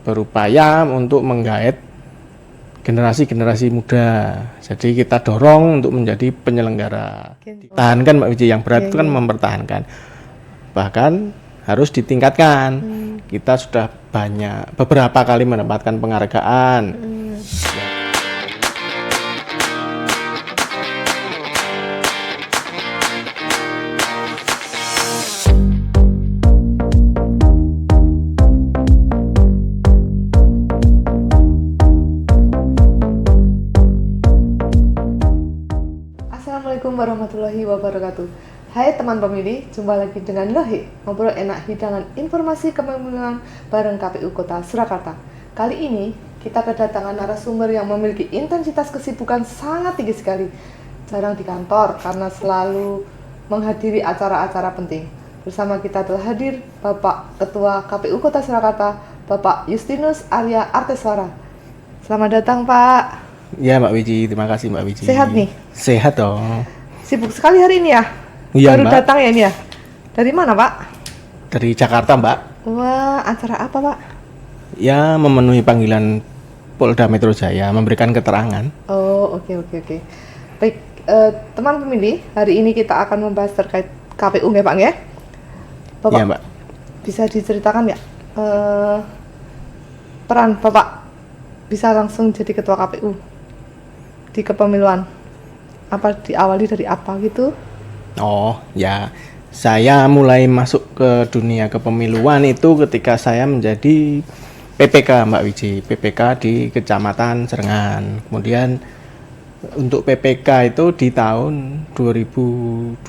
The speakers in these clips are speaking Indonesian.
berupaya untuk menggait generasi-generasi muda. Jadi kita dorong untuk menjadi penyelenggara. Tahankan Mbak Wiji, yang berat itu kan mempertahankan. Bahkan harus ditingkatkan. Kita sudah beberapa kali mendapatkan penghargaan. Assalamualaikum warahmatullahi wabarakatuh. Hai teman pemilih, jumpa lagi dengan Lohi, ngobrol enak hidangan informasi kepemiluan bareng KPU Kota Surakarta. Kali ini kita kedatangan narasumber yang memiliki intensitas kesibukan sangat tinggi sekali. Jarang di kantor karena selalu menghadiri acara-acara penting. Bersama kita telah hadir Bapak Ketua KPU Kota Surakarta, Bapak Justinus Arya Arteswara. Selamat datang Pak. Ya Mbak Wiji, terima kasih Mbak Wiji. Sehat nih? Sehat dong. Sibuk sekali hari ini ya? Iya, baru Mbak. datang ya ini ya? Dari mana Pak? Dari Jakarta Mbak. Wah, acara apa Pak? Ya, memenuhi panggilan Polda Metro Jaya, memberikan keterangan. Oh, oke. Baik, teman pemilih, hari ini kita akan membahas terkait KPU nggak Pak ya? Bapak, Iya Mbak. bisa diceritakan nggak peran Bapak bisa langsung jadi ketua KPU di kepemiluan? Apa diawali dari apa gitu? Oh ya, saya mulai masuk ke dunia kepemiluan itu ketika saya menjadi PPK Mbak Wiji, PPK di Kecamatan Serengan. Kemudian untuk PPK itu di tahun 2024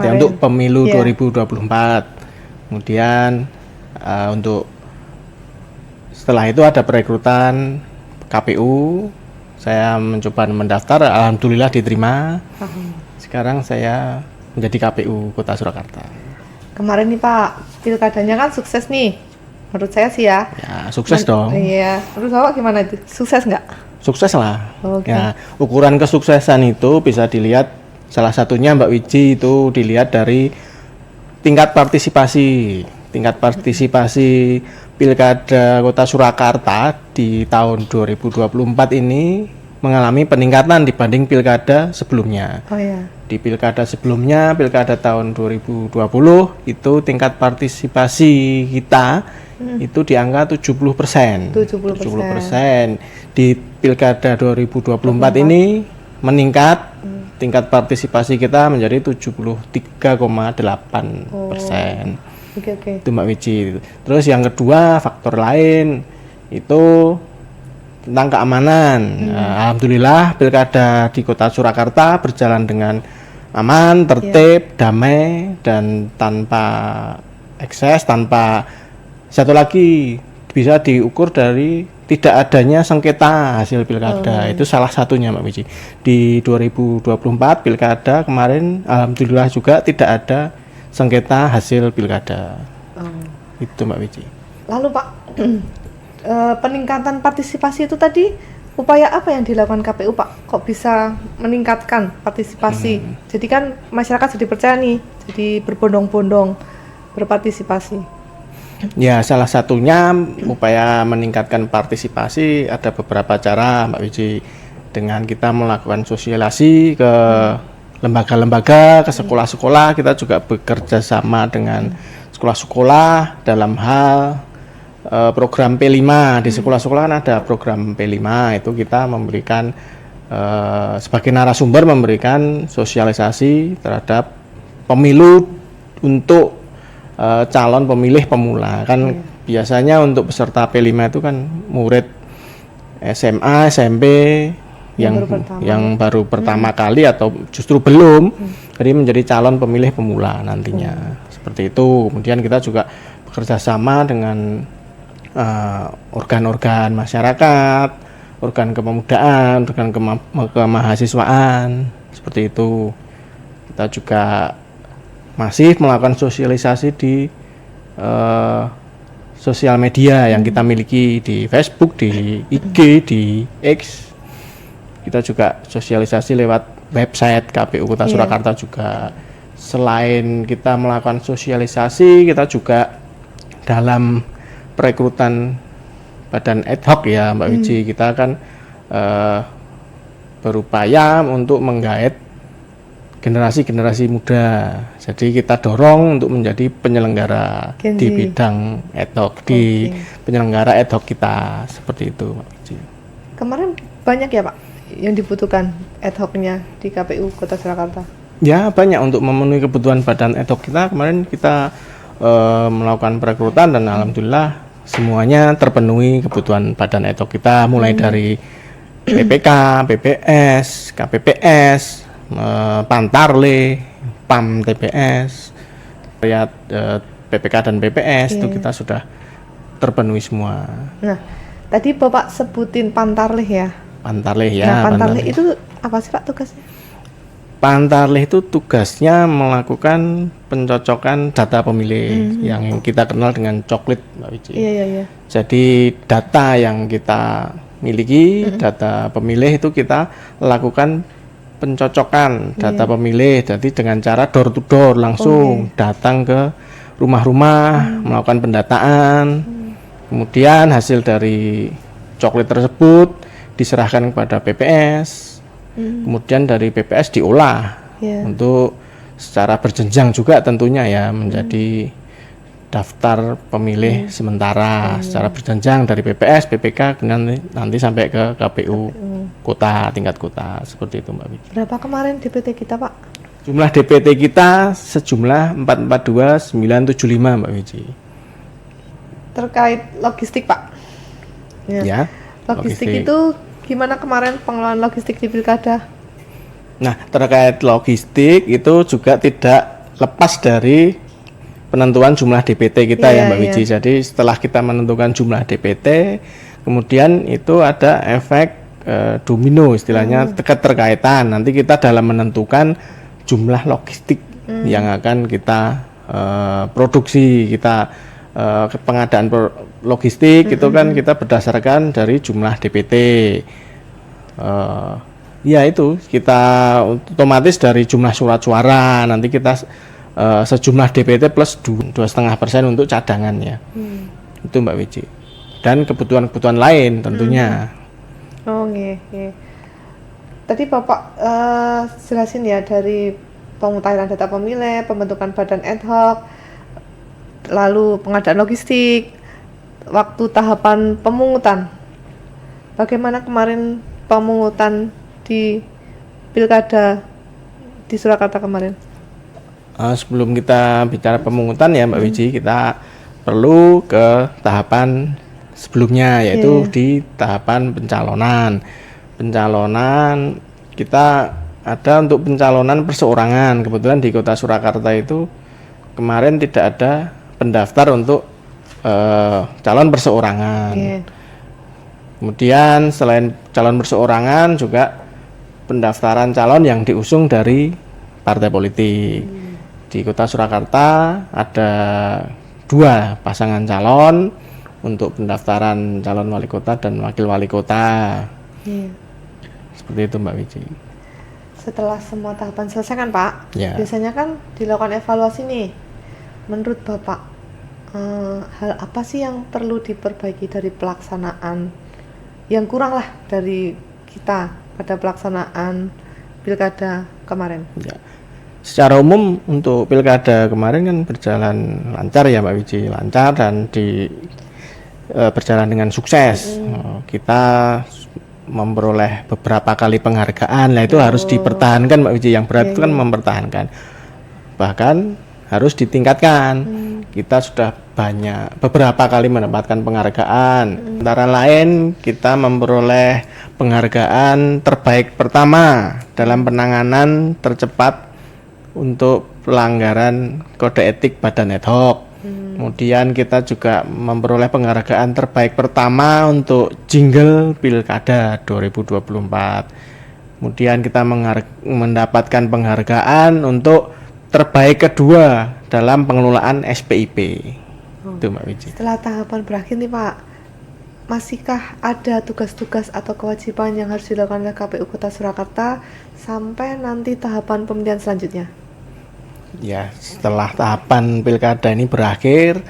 ya, untuk pemilu 2024. Kemudian untuk setelah itu ada perekrutan KPU, saya mencoba mendaftar, alhamdulillah diterima. Sekarang saya menjadi KPU Kota Surakarta. Kemarin nih Pak, pilkadanya kan sukses nih, menurut saya sih ya. Ya sukses dong. Iya, menurut Bapak gimana itu? Sukses nggak? Sukses lah. Okay. Ya, ukuran kesuksesan itu bisa dilihat, salah satunya Mbak Wiji itu dilihat dari tingkat partisipasi. Tingkat partisipasi Pilkada Kota Surakarta di tahun 2024 ini mengalami peningkatan dibanding pilkada sebelumnya. Oh iya. Di pilkada sebelumnya, pilkada tahun 2020 itu tingkat partisipasi kita itu di angka 70%. 70%. Di pilkada 2024 ini meningkat, tingkat partisipasi kita menjadi 73,8%. Oke. Itu Mbak Wiji. Terus yang kedua, faktor lain itu tentang keamanan. Alhamdulillah pilkada di Kota Surakarta berjalan dengan aman, tertib, damai, dan tanpa ekses, tanpa satu lagi bisa diukur dari tidak adanya sengketa hasil pilkada. Itu salah satunya Mbak Wiji. Di 2024 pilkada kemarin alhamdulillah juga tidak ada sengketa hasil pilkada. Itu Mbak Wiji. Lalu Pak, peningkatan partisipasi itu tadi upaya apa yang dilakukan KPU Pak? Kok bisa meningkatkan partisipasi? Jadi kan masyarakat jadi percaya nih, jadi berbondong-bondong berpartisipasi. Ya, salah satunya upaya meningkatkan partisipasi ada beberapa cara Mbak Wiji. Dengan kita melakukan sosialisasi ke lembaga-lembaga, ke sekolah-sekolah, kita juga bekerja sama dengan sekolah-sekolah dalam hal program P5. Di sekolah-sekolah kan ada program P5, itu kita memberikan sebagai narasumber memberikan sosialisasi terhadap pemilu untuk calon pemilih pemula. Kan biasanya untuk peserta P5 itu kan murid SMA, SMP yang baru pertama kali atau justru belum, jadi menjadi calon pemilih pemula nantinya. Seperti itu. Kemudian kita juga bekerja sama dengan organ-organ masyarakat, organ kepemudaan, organ kemahasiswaan, seperti itu. Kita juga masih melakukan sosialisasi di sosial media yang kita miliki, di Facebook, di IG, di X. Kita juga sosialisasi lewat website KPU Kota Surakarta juga. Selain kita melakukan sosialisasi, kita juga dalam perekrutan badan ad hoc ya Mbak Wiji. Kita kan berupaya untuk menggait generasi-generasi muda. Jadi kita dorong untuk menjadi penyelenggara Gen di Z. bidang ad hoc, di penyelenggara ad hoc kita, seperti itu Mbak Wiji. Kemarin banyak ya Pak yang dibutuhkan ad hoc-nya di KPU Kota Surakarta. Ya banyak untuk memenuhi kebutuhan badan ad hoc kita. Kemarin kita melakukan perekrutan dan alhamdulillah semuanya terpenuhi kebutuhan badan ad hoc kita, mulai dari PPK, PPS, KPPS, Pantarle, PAM TPS, lihat PPK dan PPS itu kita sudah terpenuhi semua. Nah, tadi Bapak sebutin Pantarlih ya. Pantarle ya. Nah, Pantarlih itu apa sih Pak tugasnya? Pantarle itu tugasnya melakukan pencocokan data pemilih yang kita kenal dengan coklit Mbak Wiji. Iya. Jadi data yang kita miliki, data pemilih itu kita lakukan pencocokan data pemilih. Jadi dengan cara door to door langsung datang ke rumah-rumah, melakukan pendataan. Kemudian hasil dari coklit tersebut diserahkan kepada PPS. Kemudian dari PPS diolah untuk secara berjenjang juga tentunya ya menjadi daftar pemilih sementara secara berjenjang dari PPS, PPK, nanti sampai ke KPU kota, tingkat kota, seperti itu Mbak Wiji. Berapa kemarin DPT kita Pak? Jumlah DPT kita sejumlah 442.975 Mbak Wiji. Terkait logistik Pak. Ya. Logistik itu gimana kemarin pengelolaan logistik di Pilkada? Nah, terkait logistik itu juga tidak lepas dari penentuan jumlah DPT kita ya Mbak Wiji. Jadi setelah kita menentukan jumlah DPT, kemudian itu ada efek domino istilahnya, keterkaitan. Nanti kita dalam menentukan jumlah logistik yang akan kita produksi, kita pengadaan logistik itu kan kita berdasarkan dari jumlah DPT. Ya itu kita otomatis dari jumlah surat suara nanti kita sejumlah DPT plus 2,5% untuk cadangan ya. Itu Mbak Wiji. Dan kebutuhan-kebutuhan lain tentunya. Oh nggih. Tadi Bapak jelasin ya dari pemutahiran data pemilih, pembentukan badan ad hoc, lalu pengadaan logistik, waktu tahapan pemungutan. Bagaimana kemarin pemungutan di Pilkada di Surakarta kemarin? Sebelum kita bicara pemungutan ya Mbak Wiji, kita perlu ke tahapan sebelumnya, yaitu di tahapan pencalonan. Pencalonan kita ada untuk pencalonan perseorangan. Kebetulan di Kota Surakarta itu kemarin tidak ada pendaftar untuk calon perseorangan. Kemudian selain calon perseorangan juga pendaftaran calon yang diusung dari partai politik. Di Kota Surakarta ada 2 pasangan calon untuk pendaftaran calon wali kota dan wakil wali kota. Seperti itu Mbak Wiji. Setelah semua tahapan selesai kan Pak, biasanya kan dilakukan evaluasi nih. Menurut Bapak, hal apa sih yang perlu diperbaiki dari pelaksanaan, yang kurang lah dari kita pada pelaksanaan Pilkada kemarin? Ya. Secara umum untuk Pilkada kemarin kan berjalan lancar ya Mbak Wiji, lancar dan berjalan dengan sukses. Kita memperoleh beberapa kali penghargaan, itu harus dipertahankan Mbak Wiji. Yang berat itu kan mempertahankan, bahkan harus ditingkatkan. Kita sudah beberapa kali mendapatkan penghargaan. Antara lain kita memperoleh penghargaan terbaik pertama dalam penanganan tercepat untuk pelanggaran kode etik badan ad hoc. Kemudian kita juga memperoleh penghargaan terbaik pertama untuk jingle Pilkada 2024. Kemudian kita mendapatkan penghargaan untuk terbaik kedua dalam pengelolaan SPIP. Itu Mbak Wiji. Setelah tahapan berakhir nih Pak, masihkah ada tugas-tugas atau kewajiban yang harus dilakukan oleh KPU Kota Surakarta sampai nanti tahapan pemilihan selanjutnya? Ya, setelah tahapan Pilkada ini berakhir,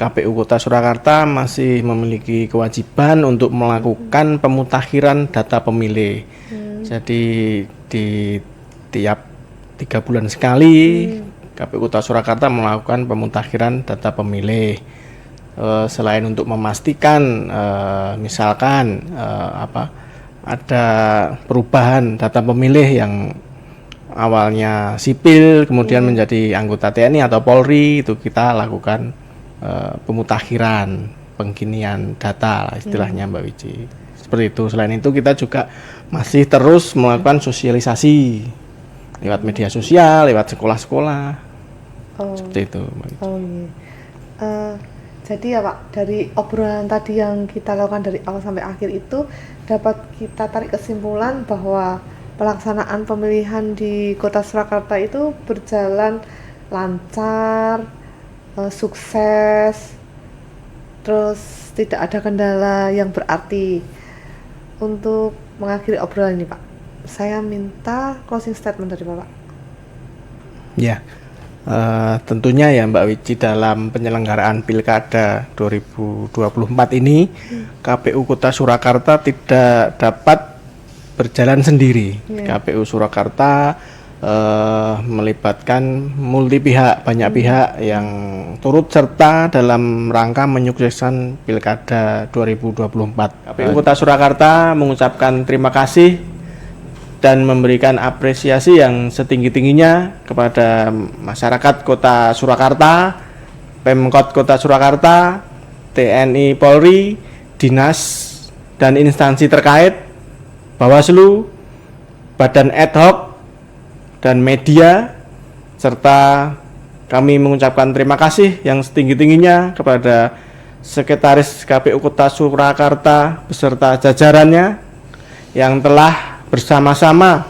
KPU Kota Surakarta masih memiliki kewajiban untuk melakukan pemutakhiran data pemilih. Jadi di tiap 3 bulan sekali KPU Kota Surakarta melakukan pemutakhiran data pemilih. Selain untuk memastikan misalkan ada perubahan data pemilih yang awalnya sipil kemudian menjadi anggota TNI atau Polri, itu kita lakukan pemutakhiran, pengkinian data lah istilahnya Mbak Wiji. Seperti itu. Selain itu kita juga masih terus melakukan sosialisasi lewat media sosial, lewat sekolah-sekolah. Seperti itu Mbak Wiji. Jadi ya Pak, dari obrolan tadi yang kita lakukan dari awal sampai akhir itu dapat kita tarik kesimpulan bahwa pelaksanaan pemilihan di Kota Surakarta itu berjalan lancar, sukses, terus tidak ada kendala yang berarti. Untuk mengakhiri obrolan ini Pak, saya minta closing statement dari Bapak. Ya, tentunya ya Mbak Wiji, dalam penyelenggaraan Pilkada 2024 ini KPU Kota Surakarta tidak dapat berjalan sendiri. KPU Surakarta melibatkan multi pihak, banyak pihak yang turut serta dalam rangka menyukseskan Pilkada 2024. KPU Kota Surakarta mengucapkan terima kasih dan memberikan apresiasi yang setinggi-tingginya kepada masyarakat Kota Surakarta, Pemkot Kota Surakarta, TNI Polri, dinas dan instansi terkait, Bawaslu, badan ad hoc, dan media, serta kami mengucapkan terima kasih yang setinggi-tingginya kepada Sekretaris KPU Kota Surakarta beserta jajarannya yang telah bersama-sama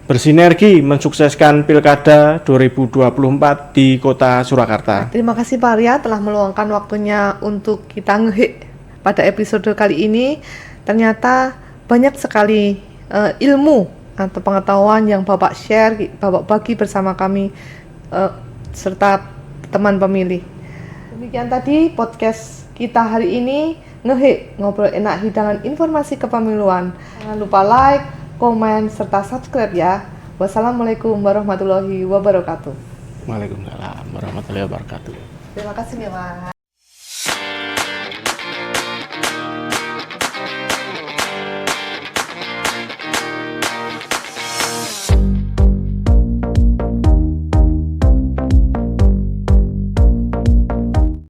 bersinergi mensukseskan Pilkada 2024 di Kota Surakarta. Terima kasih Pak Arya telah meluangkan waktunya untuk kita ngehik pada episode kali ini. Ternyata banyak sekali ilmu atau pengetahuan yang Bapak share, Bapak bagi bersama kami serta teman pemilih. Demikian tadi podcast kita hari ini, ngehik, ngobrol enak hidangan informasi kepemiluan. Jangan lupa like, komen, serta subscribe ya. Wassalamualaikum warahmatullahi wabarakatuh. Waalaikumsalam warahmatullahi wabarakatuh. Terima kasih ya Pak.